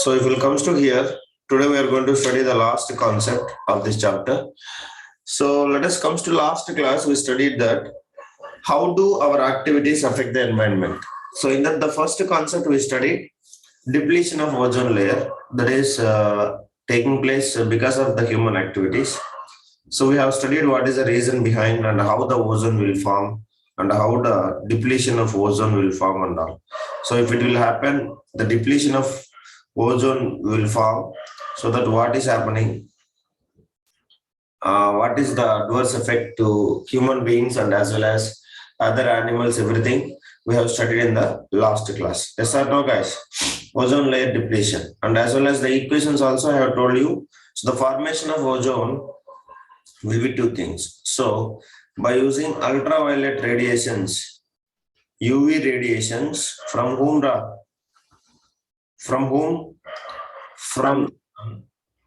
So if it comes to here, today we are going to study the last concept of this chapter. So let us comes to last class, we studied that how do our activities affect the environment. So in that the first concept we studied depletion of ozone layer, that is taking place because of the human activities. So we have studied what is the reason behind and how the ozone will form and how the depletion of ozone will form and all. So if it will happen, the depletion of ozone will form, so that what is happening, what is the adverse effect to human beings and as well as other animals, everything we have studied in the last class. Yes or no, guys? Ozone layer depletion and as well as the equations also I have told you. So the formation of ozone will be two things. So by using ultraviolet radiations, UV radiations from whom, Ra? From whom? From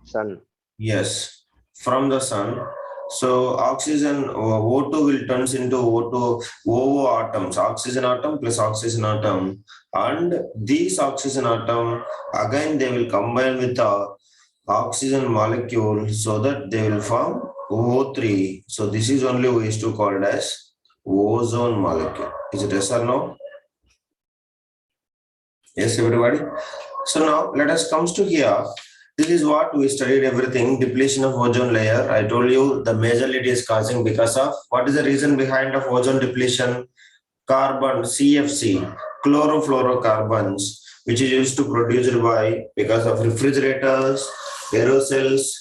sun. Yes, from the sun. So oxygen O2 will turns into O2 OO atoms, oxygen atom plus oxygen atom, and these oxygen atom again they will combine with the oxygen molecule so that they will form O3. So this is only we used to call it as ozone molecule. Is it yes or no? Yes, everybody. So now let us comes to here. This is what we studied everything, depletion of ozone layer. I told you the majorly it is causing because of what is the reason behind of ozone depletion? Carbon, CFC, chlorofluorocarbons, which is used to produce by because of refrigerators, aerosols,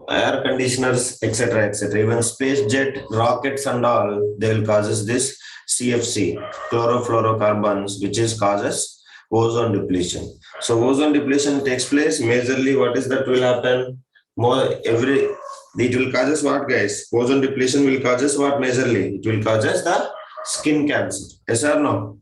air conditioners, etc., etc. Even space jet, rockets and all, they will causes this CFC, chlorofluorocarbons, which is causes ozone depletion. So ozone depletion takes place majorly. What is that will happen? It will causes what, guys? Ozone depletion will causes what majorly? It will causes the skin cancer. Yes or no?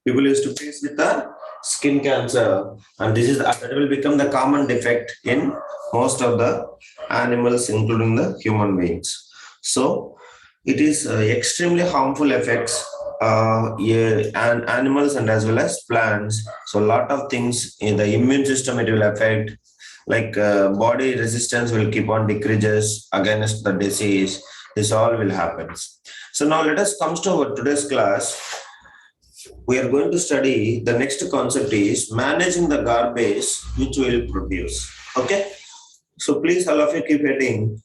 People used to face with the skin cancer, and this is that will become the common defect in most of the animals, including the human beings. So it is extremely harmful effects and animals and as well as plants. So a lot of things in the immune system it will affect, like body resistance will keep on decreases against the disease. This all will happen. So now let us come to our today's class. We are going to study the next concept is managing the garbage which will produce. Okay. So please all of you keep heading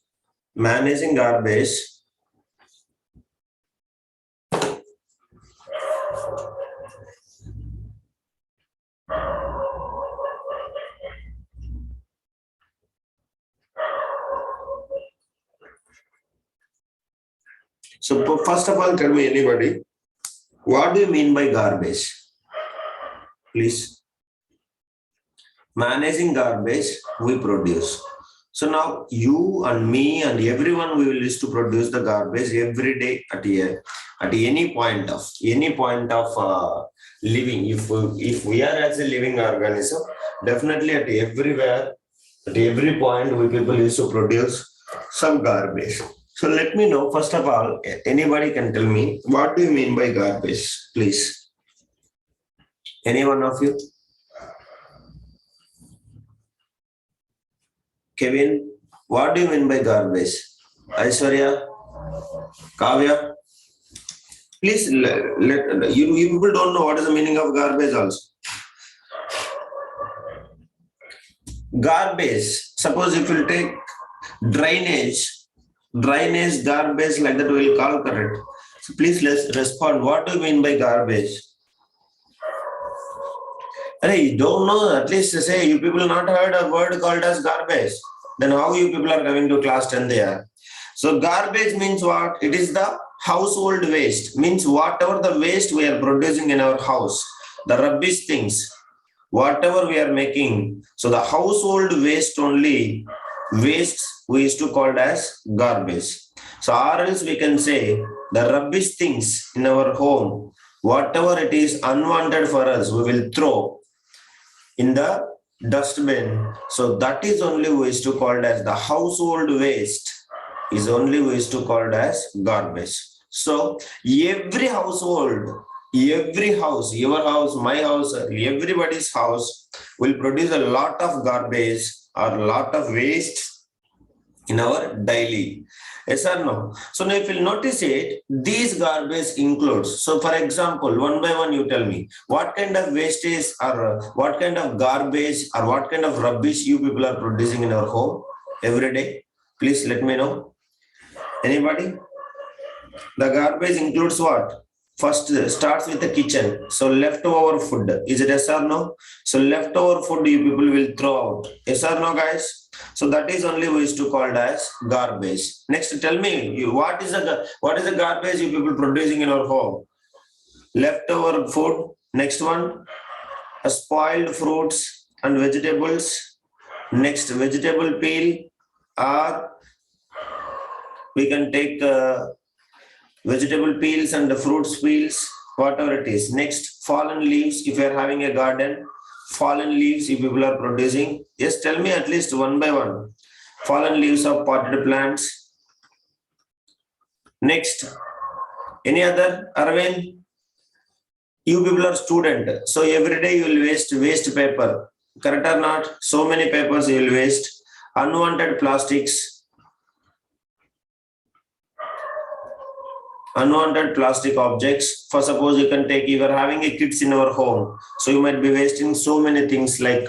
managing garbage. So first of all, tell me anybody, what do you mean by garbage? Please. Managing garbage we produce. So now you and me and everyone we will used to produce the garbage every day at any point of living. If we are as a living organism, definitely at every point we people used to produce some garbage. So let me know, first of all, anybody can tell me, what do you mean by garbage, please? Any one of you? Kevin, what do you mean by garbage? Aishwarya, Kavya, please let you people don't know what is the meaning of garbage also. Garbage, suppose if you take drainage garbage, like that we will call correct. So please let's respond. What do you mean by garbage? Hey, you don't know, at least say you people not heard a word called as garbage. Then how you people are coming to class 10 there? So garbage means what? It is the household waste, means whatever the waste we are producing in our house, the rubbish things, whatever we are making. So the household waste only, waste we used to call it as garbage. So or else we can say the rubbish things in our home, whatever it is unwanted for us, we will throw in the dustbin. So that is only we used to call it as the household waste, is only we used to call it as garbage. So every household, every house, your house, my house, everybody's house will produce a lot of garbage or a lot of waste in our daily. Yes or no? So now if you notice it, these garbage includes. So for example, one by one, you tell me what kind of wastage or what kind of garbage or what kind of rubbish you people are producing in our home every day. Please let me know. Anybody? The garbage includes what? First starts with the kitchen. So leftover food. Is it yes or no? So leftover food you people will throw out. Yes or no, guys? So that is only we used to called as garbage. Next, tell me what is the garbage you people producing in our home? Leftover food. Next one, spoiled fruits and vegetables. Next, vegetable peel, or we can take vegetable peels and the fruits peels, whatever it is. Next, fallen leaves. If you are having a garden, fallen leaves if people are producing. Yes, tell me at least one by one. Fallen leaves of potted plants. Next, any other? Arvind, you people are student, so every day you will waste paper. Correct or not? So many papers you will waste. Unwanted plastics. Unwanted plastic objects. For suppose you can take, you are having a kids in our home, so you might be wasting so many things like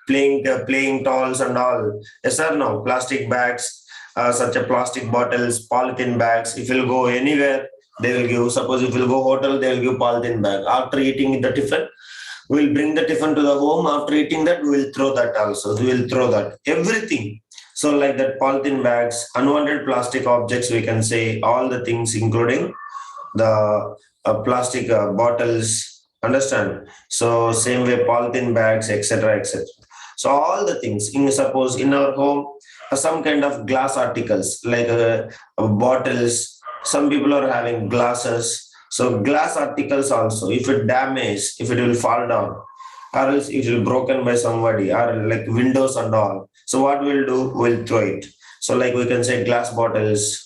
playing dolls and all. Yes or no? Plastic bags, such a plastic bottles, polythene bags. If you'll go anywhere, they will give. Suppose if you'll go hotel, they will give polythene bag. After eating the tiffin, we will bring the tiffin to the home. After eating that, we will throw that also. We will throw that everything. So like that, polythene bags, unwanted plastic objects, we can say all the things, including the plastic bottles. Understand? So same way, polythene bags, etc., etc. So all the things. Suppose in our home, some kind of glass articles like bottles. Some people are having glasses. So glass articles also, if it damage, if it will fall down, or else it will broken by somebody, or like windows and all. So what we'll do, we'll throw it. So like we can say glass bottles,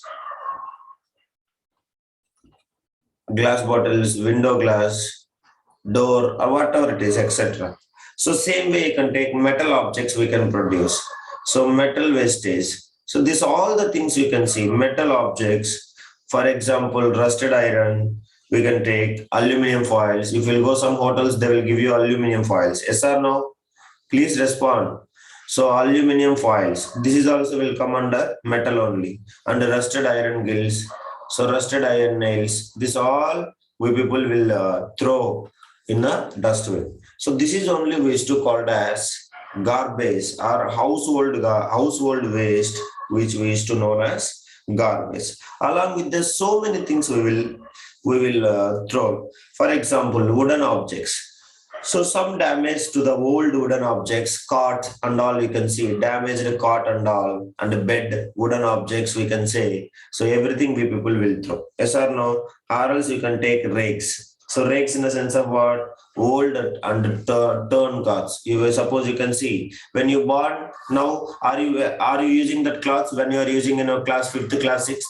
window glass, door, or whatever it is, etc. So same way you can take metal objects we can produce. So metal wastage. So this all the things you can see, metal objects, for example, rusted iron, we can take aluminum foils. If you go some hotels, they will give you aluminum foils. Yes or no? Please respond. So aluminum foils, this is also will come under metal only. And rusted iron gills. So rusted iron nails, this all we people will throw in a dustbin. So this is only we used to called as garbage or household waste, which we used to know as garbage. Along with this, so many things we will throw. For example, wooden objects. So some damage to the old wooden objects, cot and all, you can see damaged cot and all, and bed, wooden objects we can say. So everything we people will throw. Yes or no? Or else you can take rakes. So rakes in the sense of what? Old and turn cloths. You will suppose you can see when you born now. Are you using that cloths when you are using in a class 5th, class 6th?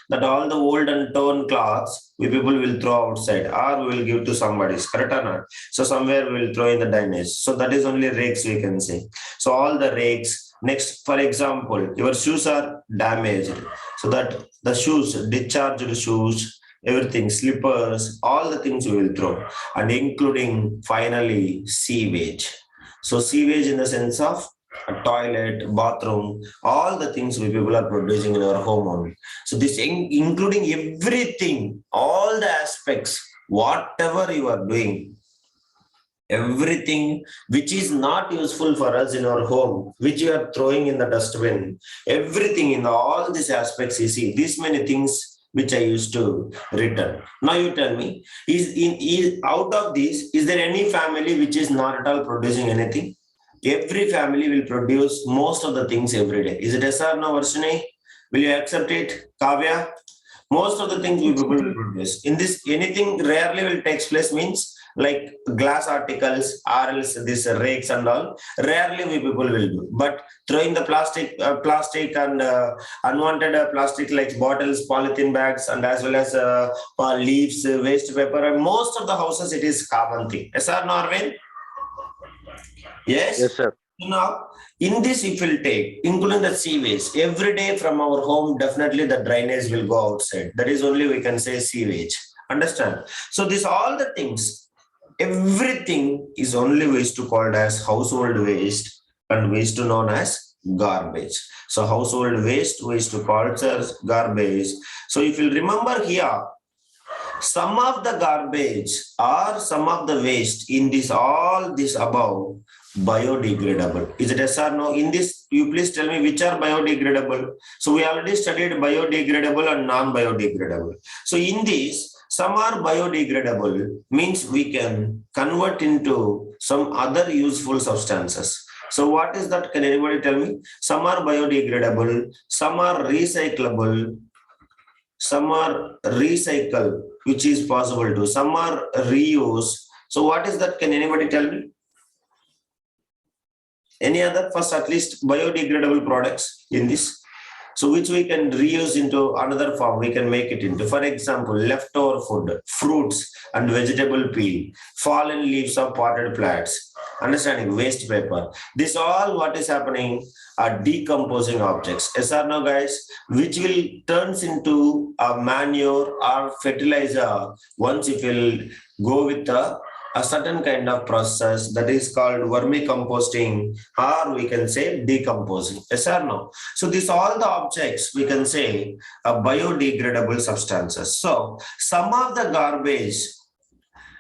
That all the old and torn cloths we people will throw outside, or we will give to somebody. Correct or not? So somewhere we will throw in the drainage. So that is only rakes we can say. So all the rakes. Next, for example, your shoes are damaged. So that the shoes, discharged shoes, everything, slippers, all the things we will throw, and including finally sewage. So sewage in the sense of a toilet, bathroom, all the things we people are producing in our home only. So this including everything, all the aspects, whatever you are doing, everything which is not useful for us in our home, which you are throwing in the dustbin, everything in all these aspects, you see, these many things which I used to return. Now you tell me, is out of this, is there any family which is not at all producing anything? Every family will produce most of the things every day. Is it yes or no, Varshini? Will you accept it? Kavya? Most of the things we people will produce. In this, anything rarely will take place means like glass articles, or else this rakes and all, rarely we people will do. But throwing the plastic and unwanted plastic like bottles, polythene bags, and as well as leaves, waste paper, and most of the houses it is common thing. Yes or no, Arvind? Yes. Yes, sir. Now, in this, if we'll take, including the sea waste, every day from our home, definitely the drainage will go outside. That is only we can say sewage. Understand? So, this all the things, everything is only waste to called as household waste and waste to known as garbage. So, household waste to called as garbage. So, if you remember here, some of the garbage or some of the waste in this all this above biodegradable. Is it yes or no? In this, you please tell me which are biodegradable. So we already studied biodegradable and non-biodegradable. So in this, some are biodegradable, means we can convert into some other useful substances. So what is that? Can anybody tell me? Some are biodegradable, some are recyclable, some are recycle, which is possible to, some are reuse. So what is that? Can anybody tell me? Any other? First, at least biodegradable products in this. So which we can reuse into another form, we can make it into, for example, leftover food, fruits and vegetable peel, fallen leaves of potted plants, understanding, waste paper. This all what is happening are decomposing objects. Yes or no, guys? Which will turns into a manure or fertilizer once it will go with a certain kind of process that is called vermicomposting, or we can say decomposing. Yes or no? So these all the objects we can say are biodegradable substances. So some of the garbage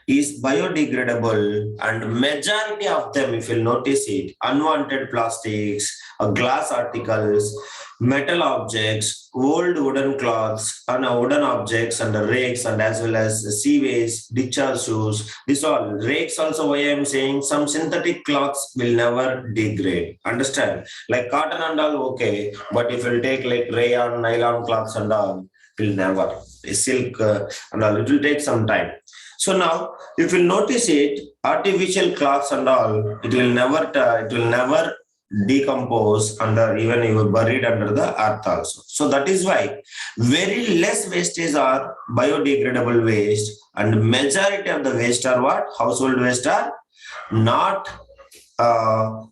is biodegradable, and majority of them, if you'll notice it, unwanted plastics, glass articles, metal objects, old wooden cloths, and wooden objects, and the rakes, and as well as sea waste, discharge shoes. This all rakes also. Why I'm saying some synthetic cloths will never degrade. Understand? Like cotton and all, okay, but if you take like rayon, nylon cloths and all, will never. Silk and all, it will take some time. So now, if you notice it, artificial cloths and all, it will never decompose under, even you buried under the earth also. So that is why very less wastage are biodegradable waste, and majority of the waste are what? Household waste are not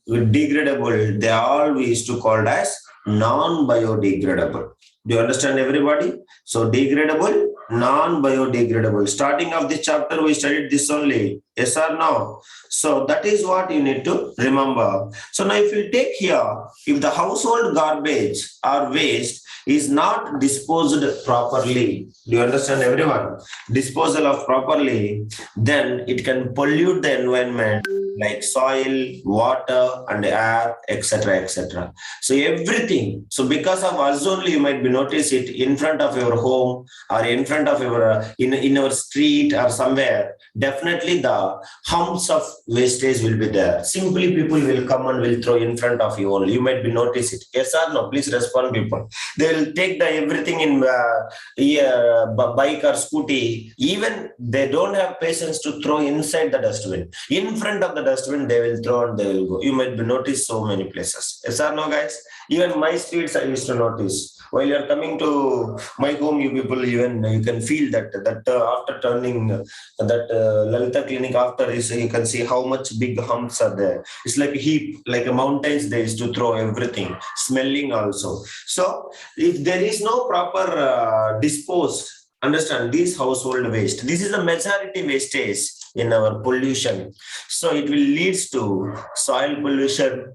degradable. They all we used to call as non-biodegradable. Do you understand, everybody? So degradable, non-biodegradable. Starting of this chapter, we studied this only. Yes or no? So that is what you need to remember. So now if you take here, if the household garbage or waste is not disposed properly, do you understand, everyone? Disposal of properly, then it can pollute the environment like soil, water, and air, etc., etc. So everything. So because of us only, you might be notice it in front of your home or in front of your in our street or somewhere. Definitely the humps of wastage will be there. Simply people will come and will throw in front of you only. You might be notice it. Yes or no? Please respond, people. They will take the everything in bike or scooty. Even they don't have patience to throw inside the dustbin. In front of the dustbin, they will throw and they will go. You might be noticed so many places. Yes or no, guys? Even my streets I used to notice. While you are coming to my home, you people, even you can feel that after turning that Lalita clinic after is, you can see how much big humps are there. It's like a heap, like a mountains they used to throw everything, smelling also. So if there is no proper disposed, understand, these household waste, this is the majority wastage in our pollution. So it will leads to soil pollution,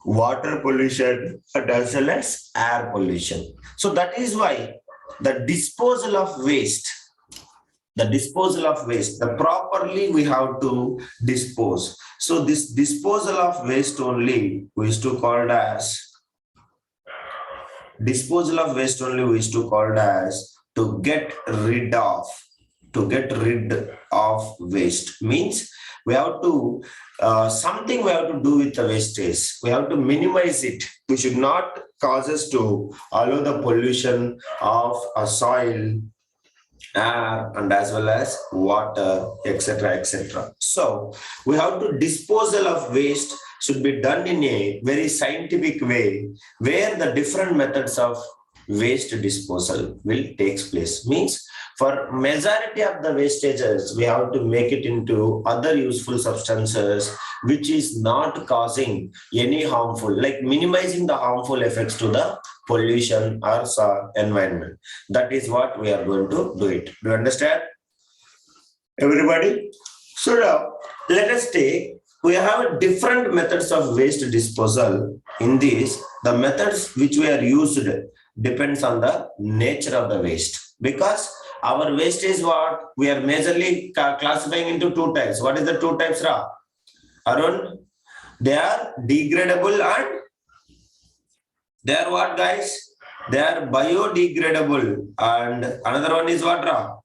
water pollution, and as well as air pollution. So that is why the disposal of waste, the properly we have to dispose. So this disposal of waste only we used to called as to get rid of waste, means we have to something we have to do with the wastage. We have to minimize it. We should not cause us to allow the pollution of a soil, air, and as well as water, etc., etc. So we have to disposal of waste should be done in a very scientific way, where the different methods of waste disposal will takes place. Means for majority of the wastages, we have to make it into other useful substances, which is not causing any harmful, like minimizing the harmful effects to the pollution or environment. That is what we are going to do it. Do you understand, everybody? So now let us take, we have different methods of waste disposal. In this, the methods which we are used depends on the nature of the waste, because our waste is what we are majorly classifying into two types. What is the two types, Ra? Arun? They are degradable and they are what, guys? They are biodegradable, and another one is what, Ra?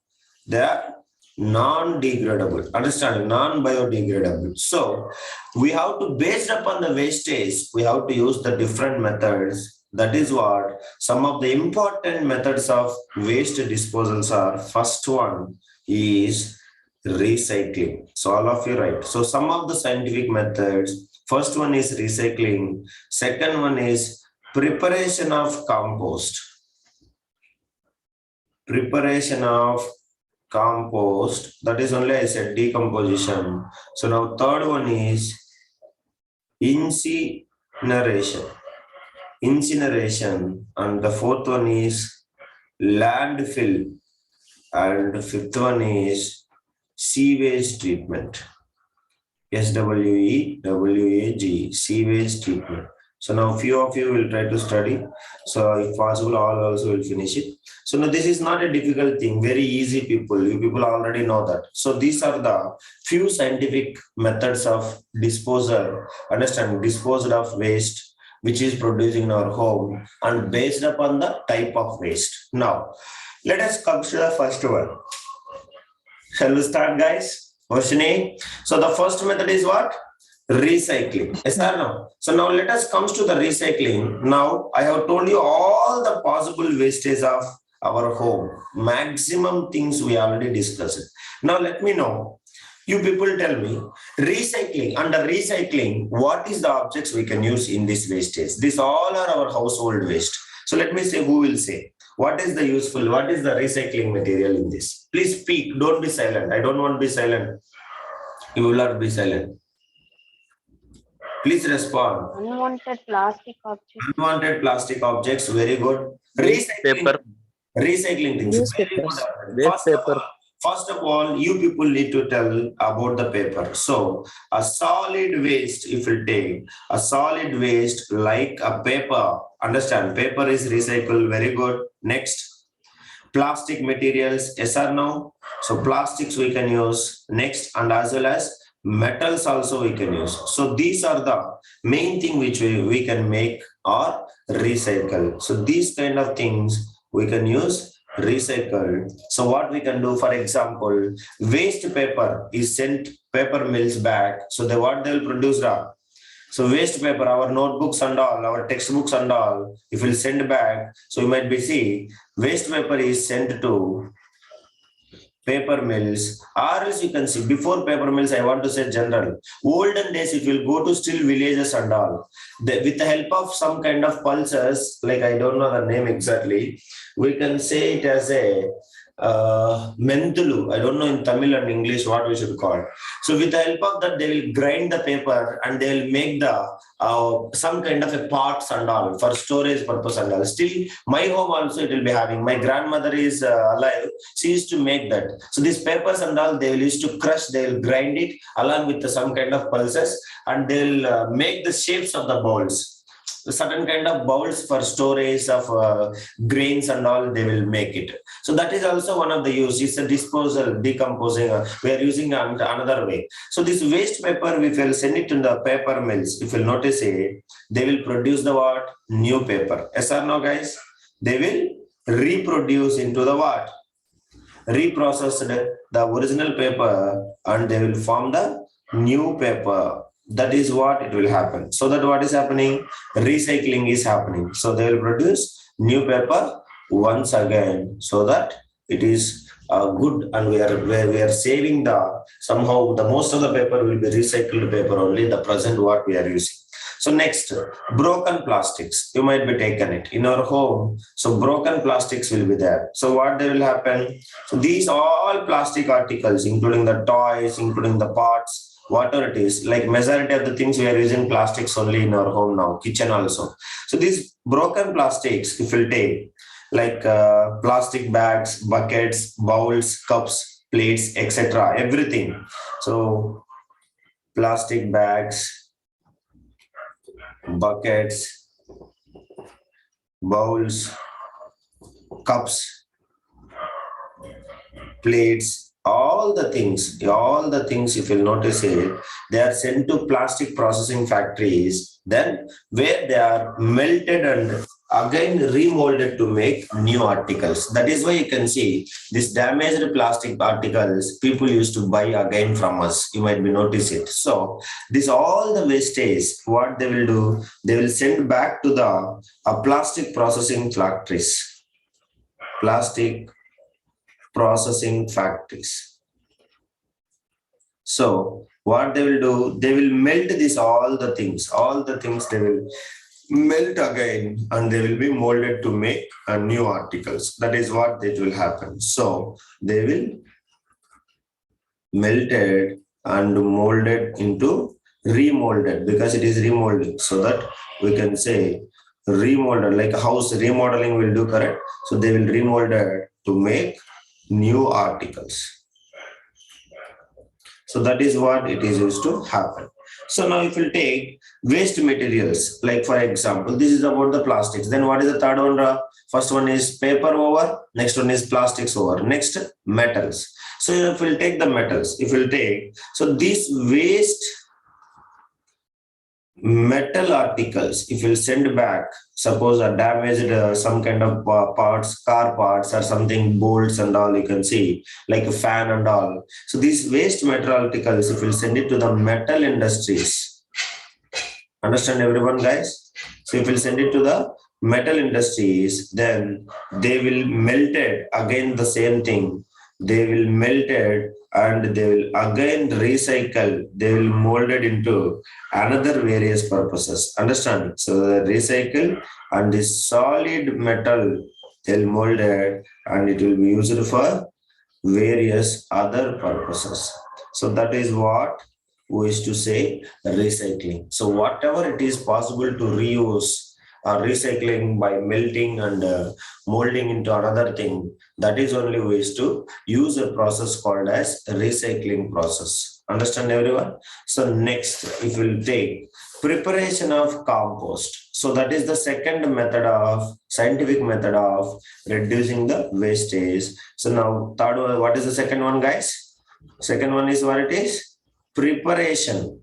They are non-degradable. Understand? Non-biodegradable. So we have to, based upon the wastage, we have to use the different methods. That is what some of the important methods of waste disposals are. First one is recycling. So all of you write. So some of the scientific methods. First one is recycling. Second one is preparation of compost. Preparation of compost. That is only, I said, decomposition. So now third one is incineration. Incineration. And the fourth one is landfill. And the fifth one is sewage treatment. SWEWAG, sewage treatment. So now few of you will try to study. So if possible, all also will finish it. So now this is not a difficult thing, very easy people. You people already know that. So these are the few scientific methods of disposal, understand, disposal of waste, which is producing in our home and based upon the type of waste. Now, let us come to the first one. Shall we start, guys? Question A. So the first method is what? Recycling. Yes or no? So now let us come to the recycling. Now I have told you all the possible wastage of our home. Maximum things we already discussed. Now let me know. You people tell me, recycling, under recycling, what is the objects we can use in this wastage? These all are our household waste. So let me say, who will say? What is the useful, what is the recycling material in this? Please speak, don't be silent. I don't want to be silent. You will not be silent. Please respond. Unwanted plastic objects. Unwanted plastic objects, very good. Recycling. Recycling things. Newspapers. Waste paper. First of all, you people need to tell about the paper. So a solid waste, if you take a solid waste like a paper, understand, paper is recycled, very good. Next, plastic materials, yes or no? So plastics we can use. Next, and as well as metals also we can use. So these are the main thing which we can make or recycle. So these kind of things we can use recycled. So what we can do, for example, waste paper is sent paper mills back. So what they will produce now. So waste paper, our notebooks and all, our textbooks and all, if we'll send back, so you might be see, waste paper is sent to paper mills, or else you can see, before paper mills, I want to say general. Olden days, if you'll go to still villages and all, with the help of some kind of pulses, like I don't know the name exactly, we can say it as a mentulu. I don't know in Tamil and English what we should call. So with the help of that, they will grind the paper and they will make the some kind of a pots and all for storage purpose and all. Still, my home also it will be having. My grandmother is alive. She used to make that. So these papers and all, they will used to crush, they will grind it along with some kind of pulses and they will make the shapes of the bowls. Certain kind of bowls for storage of grains and all, they will make it. So that is also one of the use. It's a disposal, decomposing. We are using another way. So this waste paper, if you will send it to the paper mills, if you will notice it, they will produce the what? New paper. Yes or no, guys? They will reproduce into the what? Reprocessed the original paper and they will form the new paper. That is what it will happen. So that what is happening? Recycling is happening. So they will produce new paper once again so that it is good, and we are saving the somehow the most of the paper will be recycled paper only, the present what we are using. So next, broken plastics. You might be taken it in our home. So broken plastics will be there. So what they will happen? So these all plastic articles, including the toys, including the parts, whatever it is, like majority of the things we are using plastics only in our home now, kitchen also. So these broken plastics, if we'll take like plastic bags, buckets, bowls, cups, plates, etc., everything. So plastic bags, buckets, bowls, cups, plates, all the things, if you'll notice it, they are sent to plastic processing factories, then where they are melted and again remolded to make new articles. That is why you can see these damaged plastic articles people used to buy again from us. You might be notice it. So this all the wastage, what they will do, they will send back to the plastic processing factories. Plastic processing factories. So what they will do, they will melt this all the things they will melt again and they will be molded to make new articles. That is what it will happen. So they will melted and molded into remolded, because it is remolding, so that we can say remolded, like a house remodeling will do, correct? So they will remolded to make new articles. So that is what it is used to happen. So now if you take waste materials, like for example, this is about the plastics. Then what is the third one? First one is paper over, next one is plastics over, next metals. So if we'll take the metals, so these waste metal articles, if you'll send back, suppose a damaged some kind of parts, car parts or something, bolts and all, you can see like a fan and all. So these waste metal articles, if you'll send it to the metal industries, understand everyone, guys? So if you'll send it to the metal industries, then they will melt it again, the same thing. They will melt it and they will again recycle, they will mold it into another various purposes. Understand? So the recycle and the solid metal, they'll mold it and it will be used for various other purposes. So that is what we used to say recycling. So whatever it is possible to reuse, recycling by melting and molding into another thing, that is only ways to use a process called as recycling process. Understand everyone? So next, if we'll take preparation of compost. So that is the second method of scientific method of reducing the wastage. So now third one, what is the second one, guys? Second one is what it is? Preparation.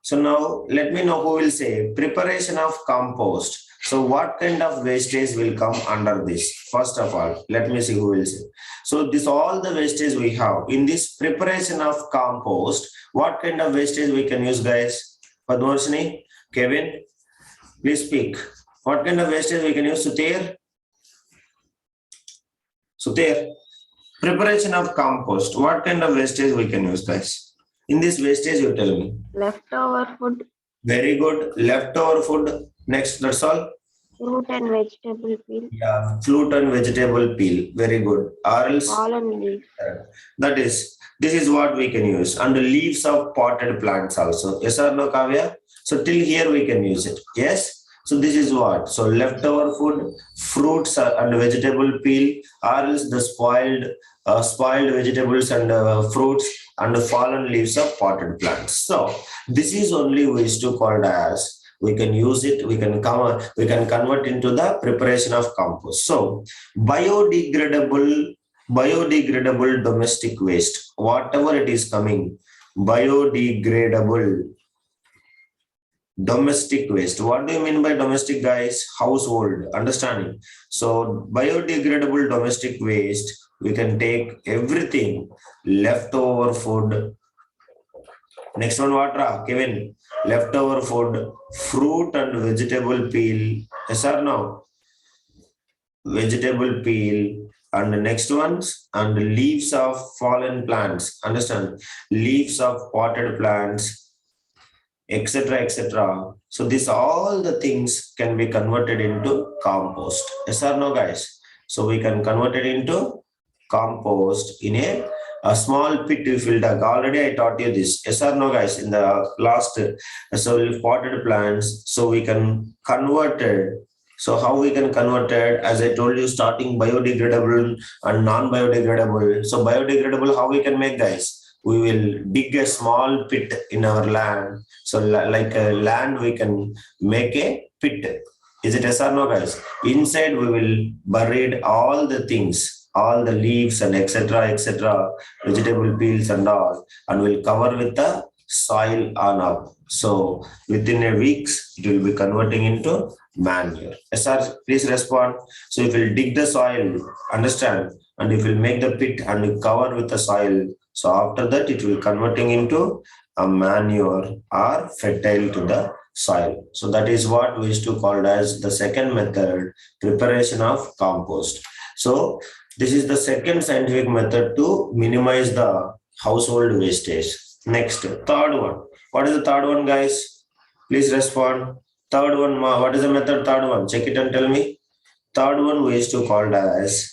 So now let me know who will say preparation of compost. So what kind of wastage will come under this? First of all, let me see who will say. So this all the wastage we have in this preparation of compost. What kind of wastage we can use, guys? Padmashini, Kevin, please speak. What kind of wastage we can use, Sutir? Sutir, preparation of compost. What kind of wastage we can use, guys? In this wastage, you tell me. Leftover food, Very good. Leftover food. Next, that's all. fruit and vegetable peel, Yeah, fruit and vegetable peel. Very good. Or else, fallen leaves, that is, this is what we can use. And the leaves of potted plants also. Yes or no, Kavya? So till here we can use it. Yes. So this is what? So leftover food, fruits and vegetable peel, or else the spoiled vegetables and fruits and the fallen leaves of potted plants. So this is only ways to called as we can use it. We can convert into the preparation of compost. So biodegradable domestic waste, whatever it is coming, biodegradable domestic waste. What do you mean by domestic, guys? Household, understanding. So biodegradable domestic waste, we can take everything, leftover food. Next one, what, Kevin? Leftover food, fruit and vegetable peel. Yes or no? Vegetable peel, and the next ones, and the leaves of fallen plants. Understand? Leaves of potted plants, etc., etc. So these all the things can be converted into compost. Yes or no, guys? So we can convert it into compost in a small pit if you dug. Already I taught you this. Yes or no, guys? In the last, so potted plants, so we can convert it. So how we can convert it? As I told you, starting biodegradable and non-biodegradable. So biodegradable, how we can make, guys? We will dig a small pit in our land. So like a land, we can make a pit. Is it yes or no, guys? Inside we will buried all the things, all the leaves and etc., vegetable peels and all, and we'll cover with the soil on up. So within a weeks, it will be converting into manure. Yes, sir, please respond. So if we'll dig the soil, understand, and if we'll make the pit and we cover with the soil, so after that it will converting into a manure or fertile to the soil. So that is what we used to call as the second method, preparation of compost. So this is the second scientific method to minimize the household wastage. Next, third one. What is the third one, guys? Please respond. Third one, what is the method? Third one, check it and tell me. Third one we used to call as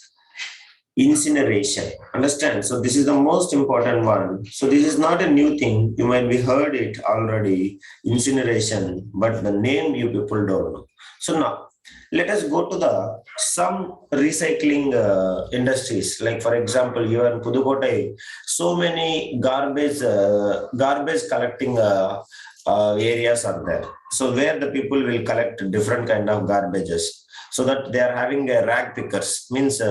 incineration. Understand? So this is the most important one. So this is not a new thing. You might be heard it already, incineration, but the name you people don't know. So now let us go to the some recycling industries. Like for example, you are in Pudukkottai, so many garbage collecting areas are there. So where the people will collect different kind of garbages. So that they are having a rag pickers, means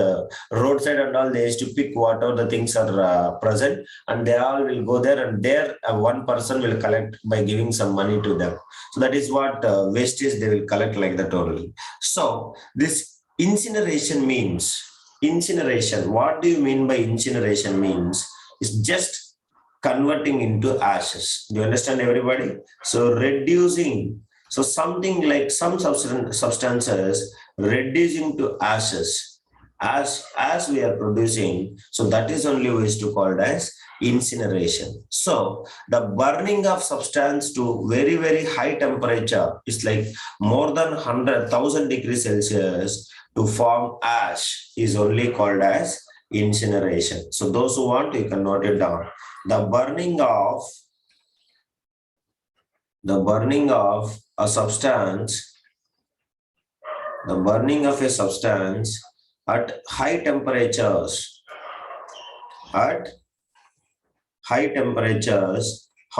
roadside and all, they used to pick whatever the things are present, and they all will go there, and there one person will collect by giving some money to them. So that is what wastage they will collect like that only. So this incineration means, incineration, what do you mean by incineration means? It's just converting into ashes. Do you understand, everybody? So reducing, so something like some substances reducing to ashes as we are producing. So that is only we used to call it as incineration. So the burning of substance to very, very high temperature is like more than 100,000 degrees Celsius to form ash is only called as incineration. So those who want, you can note it down. The burning of a substance, the burning of a substance at high temperatures, how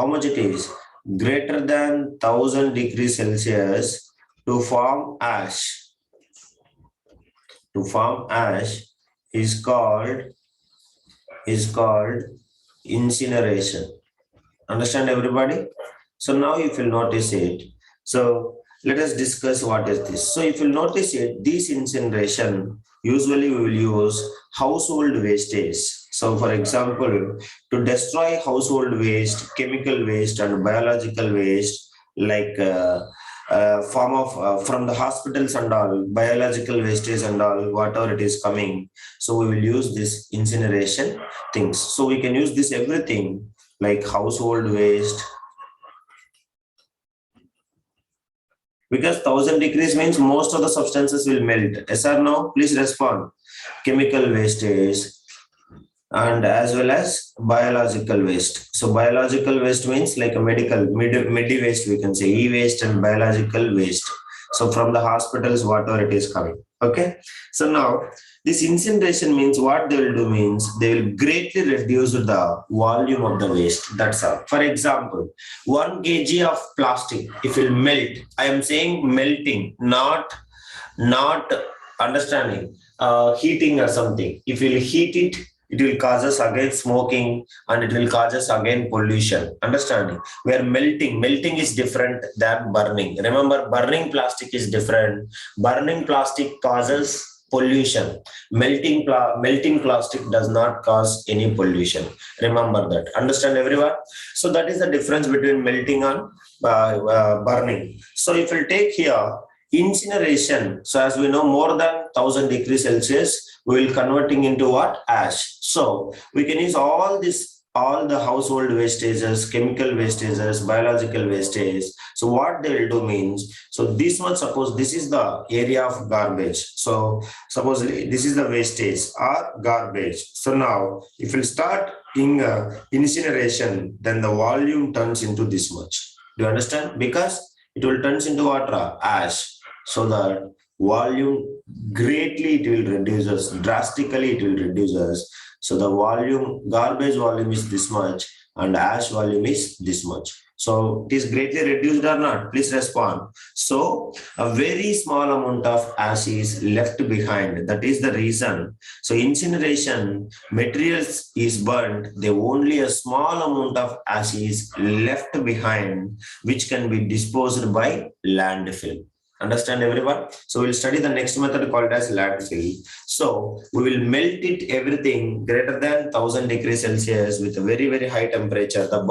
much it is? Greater than 1000 degrees Celsius to form ash. To form ash is called incineration. Understand, everybody? So now if you notice it, so let us discuss what is this. So if you notice it, this incineration, usually we will use household wastage. So for example, to destroy household waste, chemical waste and biological waste, like form of from the hospitals and all, biological wastage and all, whatever it is coming. So we will use this incineration things. So we can use this everything like household waste, because 1000 degrees means most of the substances will melt. Yes or no? Please respond. Chemical wastage and as well as biological waste. So biological waste means like a medi waste, we can say e-waste and biological waste. So from the hospitals, whatever it is coming. Okay. So now this incineration means what they will do means they will greatly reduce the volume of the waste. That's all. For example, 1 kg of plastic, if it will melt, I am saying melting, not understanding, heating or something. If you heat it, it will cause us again smoking and it will cause us again pollution. Understanding? Where melting is different than burning. Remember, burning plastic is different. Burning plastic causes pollution. Melting plastic does not cause any pollution. Remember that. Understand, everyone? So that is the difference between melting and burning. So if we take here incineration, so as we know, more than 1000 degrees Celsius we will converting into what? Ash. So we can use all the household wastages, chemical wastages, biological wastage. So what they will do means, so this one, suppose this is the area of garbage. So supposedly this is the wastage or garbage. So now if we start in incineration, then the volume turns into this much. Do you understand? Because it will turns into water, ash. So that volume greatly it will reduces, drastically it will reduces. So the volume, garbage volume is this much and ash volume is this much. So it is greatly reduced or not? Please respond. So a very small amount of ash is left behind. That is the reason. So incineration materials is burnt. They only a small amount of ash is left behind, which can be disposed by landfill. Understand everyone? So we'll study the next method called as landfill. So we will melt it everything greater than 1000 degrees Celsius with a very, very high temperature. The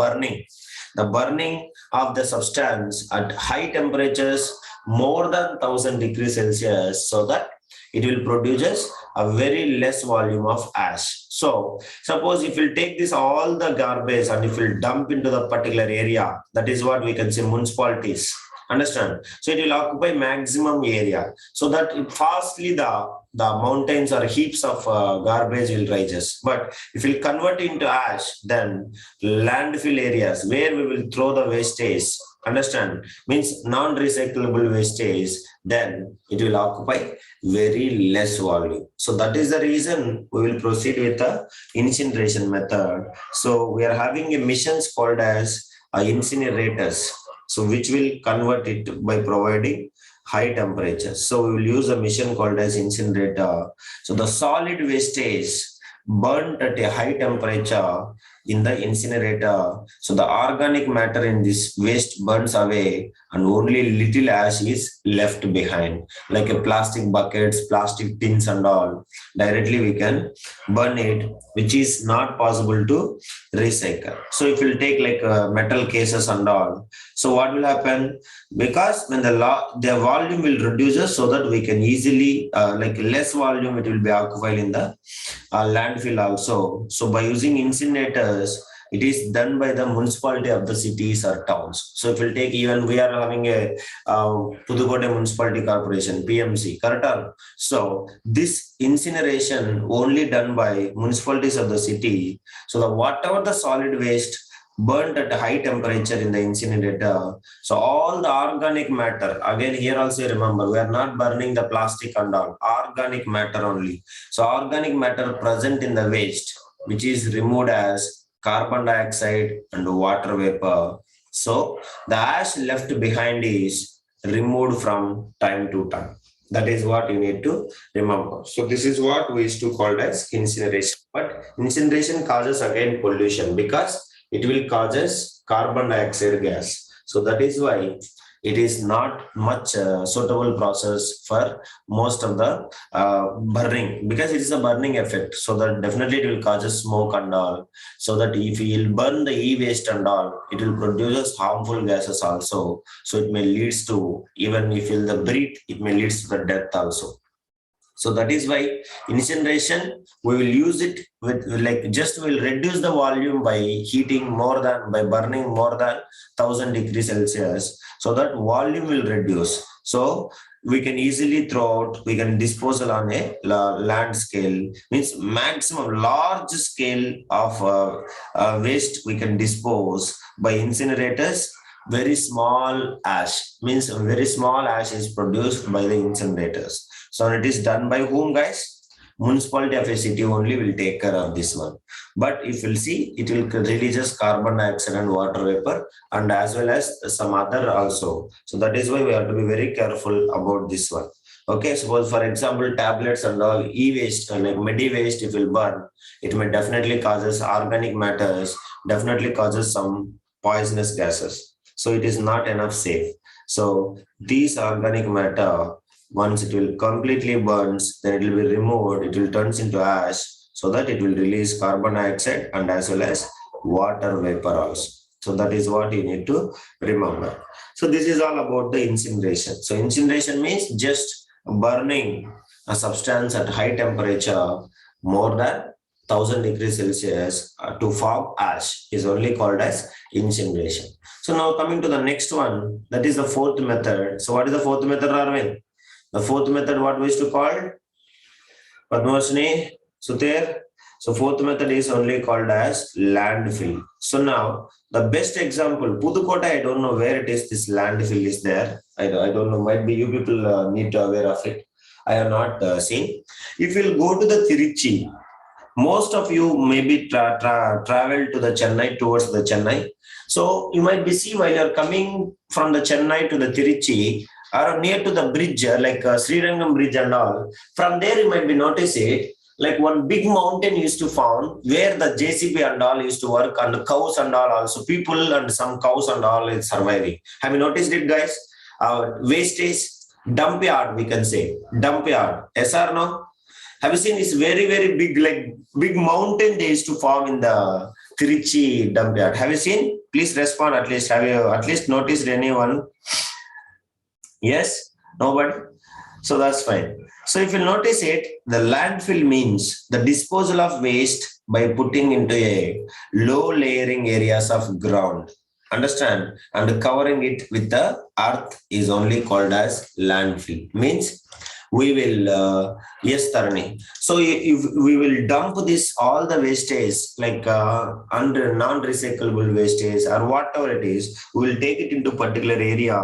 burning of the substance at high temperatures more than 1000 degrees Celsius, so that it will produce a very less volume of ash. So suppose if you take this all the garbage and if you dump into the particular area, that is what we can say municipalities. Understand? So it will occupy maximum area, so that it fastly the mountains or heaps of garbage will rises. But if we convert into ash, then landfill areas where we will throw the wastage, understand, means non-recyclable wastage, then it will occupy very less volume. So that is the reason we will proceed with the incineration method. So we are having a missions called as incinerators. So which will convert it by providing high temperatures. So we will use a machine called as incinerator. So the solid wastage burnt at a high temperature in the incinerator. So the organic matter in this waste burns away and only little ash is left behind, like a plastic buckets, plastic tins and all. Directly we can burn it, which is not possible to recycle. So if you take like metal cases and all, so what will happen? Because when the volume will reduce, so that we can easily like less volume it will be occupied in the landfill also. So by using incinerators, it is done by the municipality of the cities or towns. So if we'll take, even we are having a Pudukkottai Municipality Corporation, PMC, correct? So this incineration only done by municipalities of the city. So the whatever the solid waste burnt at a high temperature in the incinerator. So all the organic matter, again here also remember, we are not burning the plastic and all, organic matter only. So organic matter present in the waste, which is removed as carbon dioxide and water vapor. So the ash left behind is removed from time to time. That is what you need to remember. So this is what we used to call as incineration. But incineration causes again pollution, because it will causes carbon dioxide gas. So that is why it is not much suitable process for most of the burning, because it is a burning effect. So that definitely it will cause smoke and all. So that if you will burn the e-waste and all, it will produce harmful gases also. So it may leads to, even if you the breathe, it may leads to the death also. So that is why incineration, we will use it with like just will reduce the volume by heating more than, by burning more than 1000 degrees Celsius. So that volume will reduce. So we can easily throw out, we can dispose on a land scale, means maximum large scale of waste we can dispose by incinerators. Very small ash, means very small ash is produced by the incinerators. So it is done by whom, guys? Municipality of a city only will take care of this one. But if you'll see, it will releases carbon dioxide and water vapor, and as well as some other also. So that is why we have to be very careful about this one. Okay, suppose for example, tablets and all, e-waste, like medi-waste, if you burn, it may definitely causes organic matters, definitely causes some poisonous gases. So it is not enough safe. So these organic matter, once it will completely burns, then it will be removed, it will turns into ash, so that it will release carbon dioxide and as well as water vapor also. So that is what you need to remember. So this is all about the incineration. So incineration means just burning a substance at high temperature more than 1000 degrees Celsius to form ash is only called as incineration. So now coming to the next one, that is the fourth method. So what is the fourth method, Arvind? The fourth method, what we used to call? Padmashini, Sutir. So fourth method is only called as landfill. So now the best example, Pudukota, I don't know where it is. This landfill is there. I don't know. Might be you people need to aware of it. I have not seen. If you'll go to the Tiruchi, most of you maybe travel to the Chennai towards the Chennai. So you might be see while you're coming from the Chennai to the Tiruchi or near to the bridge like Srirangam bridge and all. From there you might be notice it like one big mountain used to found where the JCB and all used to work and the cows and all also people and some cows and all is surviving. Have you noticed it, guys? Wastage dump yard, we can say dump yard. Yes or no? Have you seen this very, very big, like big mountain they used to form in the Tiruchi dump yard? Have you seen? Please respond at least. Have you at least noticed anyone? Yes? Nobody? So that's fine. So if you notice it, the landfill means the disposal of waste by putting into a low layering areas of ground. Understand? And covering it with the earth is only called as landfill. Means we will, yes, Tarani. So if we will dump this, all the wastage like under non-recyclable wastage or whatever it is, we will take it into particular area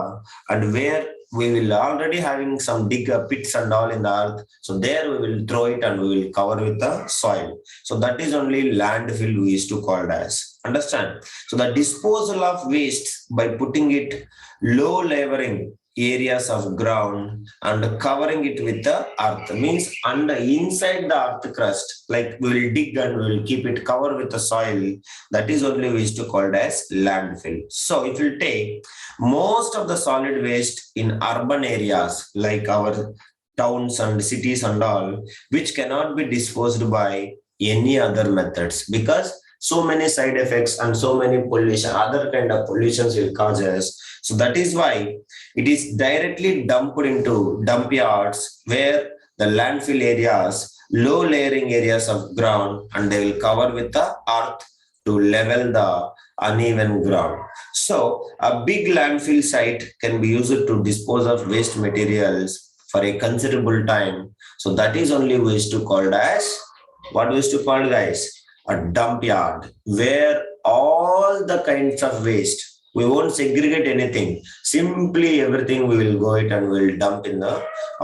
and where we will already having some dig pits and all in the earth. So there we will throw it and we will cover with the soil. So that is only landfill we used to call it as. Understand? So the disposal of waste by putting it low layering areas of ground and covering it with the earth means under inside the earth crust, like we will dig and we will keep it covered with the soil. That is only we used to call it as landfill. So if you take most of the solid waste in urban areas like our towns and cities and all, which cannot be disposed by any other methods because so many side effects and so many pollution, other kind of pollutions will cause us. So that is why it is directly dumped into dump yards where the landfill areas, low layering areas of ground, and they will cover with the earth to level the uneven ground. So a big landfill site can be used to dispose of waste materials for a considerable time. So that is only we used to call as, what we used to call, guys? A dump yard where all the kinds of waste, we won't segregate anything, simply everything we will go it and we will dump in a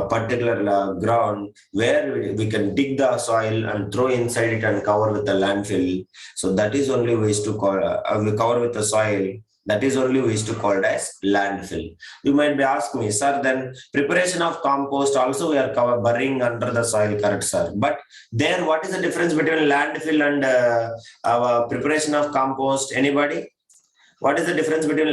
particular ground where we can dig the soil and throw inside it and cover with the landfill. So that is only we used to call, we cover with the soil. That is only we used to call it as landfill. You might be asking me, sir, then preparation of compost also we are burying under the soil, correct, sir? But there, what is the difference between landfill and our preparation of compost? Anybody? What is the difference between